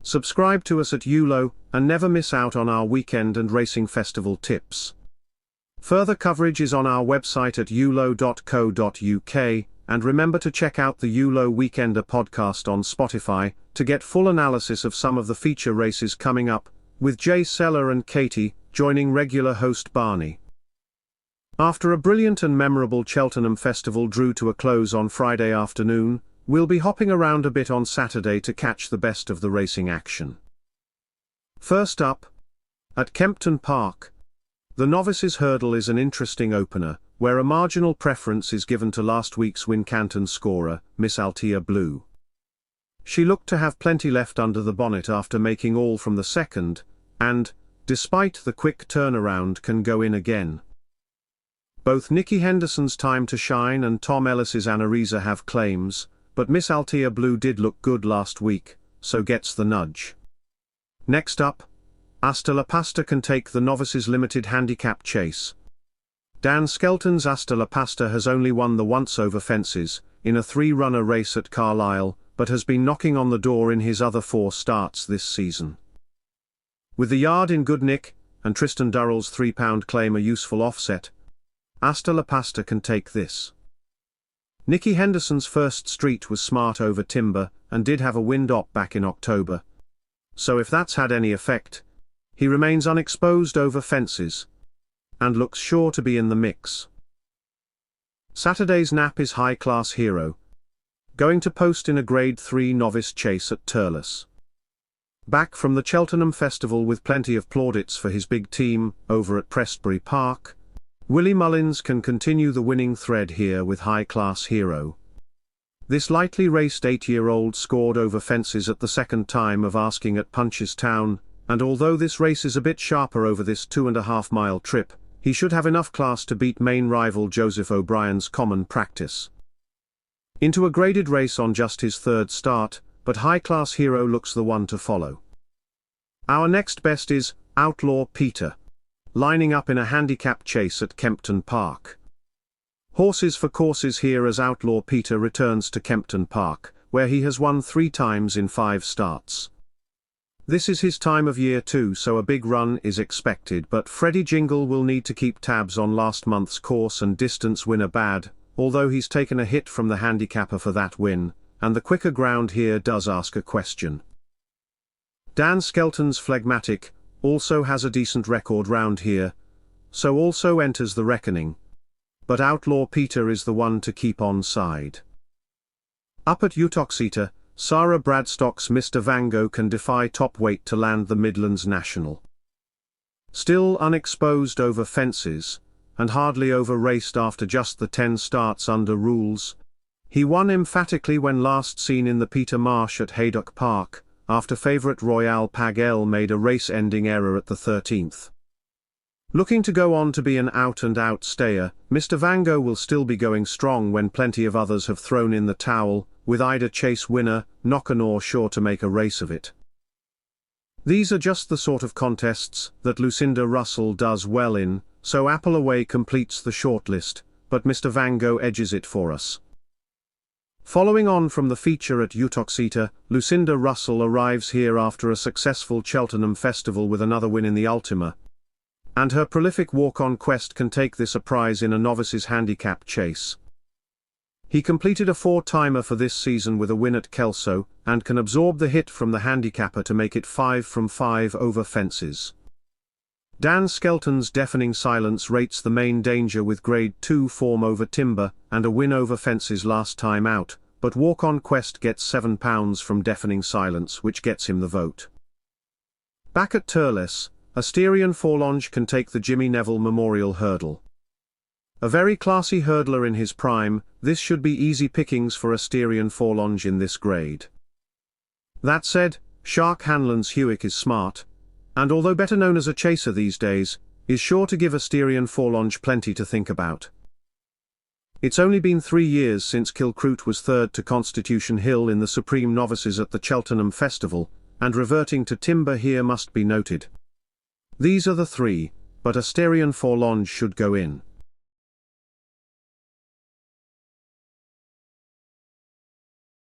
Subscribe to us at ULO, and never miss out on our weekend and racing festival tips. Further coverage is on our website at ulo.co.uk, and remember to check out the ULO Weekender podcast on Spotify, to get full analysis of some of the feature races coming up, with Jay Seller and Katie, joining regular host Barney. After a brilliant and memorable Cheltenham Festival drew to a close on Friday afternoon, we'll be hopping around a bit on Saturday to catch the best of the racing action. First up, at Kempton Park, the Novices Hurdle is an interesting opener, where a marginal preference is given to last week's Wincanton scorer, Miss Althea Blue. She looked to have plenty left under the bonnet after making all from the second, and, despite the quick turnaround, can go in again. Both Nicky Henderson's Time to Shine and Tom Ellis's Anarisa have claims, but Miss Althea Blue did look good last week, so gets the nudge. Next up, Asta La Pasta can take the Novices Limited Handicap chase. Dan Skelton's Asta La Pasta has only won the once over fences, in a 3-runner race at Carlisle, but has been knocking on the door in his other 4 starts this season. With the yard in good nick, and Tristan Durrell's £3 claim a useful offset, Asta La Pasta can take this. Nicky Henderson's first street was smart over timber, and did have a wind-up back in October. So if that's had any effect, he remains unexposed over fences, and looks sure to be in the mix. Saturday's nap is High Class Hero, going to post in a Grade 3 novice chase at Turles. Back from the Cheltenham Festival with plenty of plaudits for his big team, over at Prestbury Park, Willie Mullins can continue the winning thread here with High Class Hero. This lightly raced 8-year-old scored over fences at the second time of asking at Punchestown, and although this race is a bit sharper over this 2.5-mile trip, he should have enough class to beat main rival Joseph O'Brien's Common Practice. Into a graded race on just his 3rd start, but High Class Hero looks the one to follow. Our next best is Outlaw Peter, lining up in a handicap chase at Kempton Park. Horses for courses here as Outlaw Peter returns to Kempton Park, where he has won 3 times in 5 starts. This is his time of year too, so a big run is expected, but Freddie Jingle will need to keep tabs on last month's course and distance winner Bad, although he's taken a hit from the handicapper for that win, and the quicker ground here does ask a question. Dan Skelton's Phlegmatic also has a decent record round here, so also enters the reckoning. But Outlaw Peter is the one to keep on side. Up at Uttoxeter, Sarah Bradstock's Mr. Vango can defy top weight to land the Midlands National. Still unexposed over fences, and hardly over-raced after just the 10 starts under rules, he won emphatically when last seen in the Peter Marsh at Haydock Park, after favourite Royale Pagel made a race-ending error at the 13th. Looking to go on to be an out-and-out stayer, Mr. Vango will still be going strong when plenty of others have thrown in the towel, with Ida Chase winner, Knockanor sure to make a race of it. These are just the sort of contests that Lucinda Russell does well in, so Apple Away completes the shortlist, but Mr. Vango edges it for us. Following on from the feature at Uttoxeter, Lucinda Russell arrives here after a successful Cheltenham Festival with another win in the Ultima, and her prolific walk-on Quest can take this a prize in a novice's handicap chase. He completed a 4-timer for this season with a win at Kelso, and can absorb the hit from the handicapper to make it 5 from 5 over fences. Dan Skelton's Deafening Silence rates the main danger with Grade 2 form over timber, and a win over fences last time out, but Walk-On Quest gets £7 from Deafening Silence, which gets him the vote. Back at Turles, Asterion Forlonge can take the Jimmy Neville Memorial Hurdle. A very classy hurdler in his prime, this should be easy pickings for Asterion Forlonge in this grade. That said, Shark Hanlon's Hewick is smart, and although better known as a chaser these days, is sure to give Asterion Forlonge plenty to think about. It's only been 3 years since Kilcroot was 3rd to Constitution Hill in the Supreme Novices at the Cheltenham Festival, and reverting to timber here must be noted. These are the 3, but Asterion Forlonge should go in.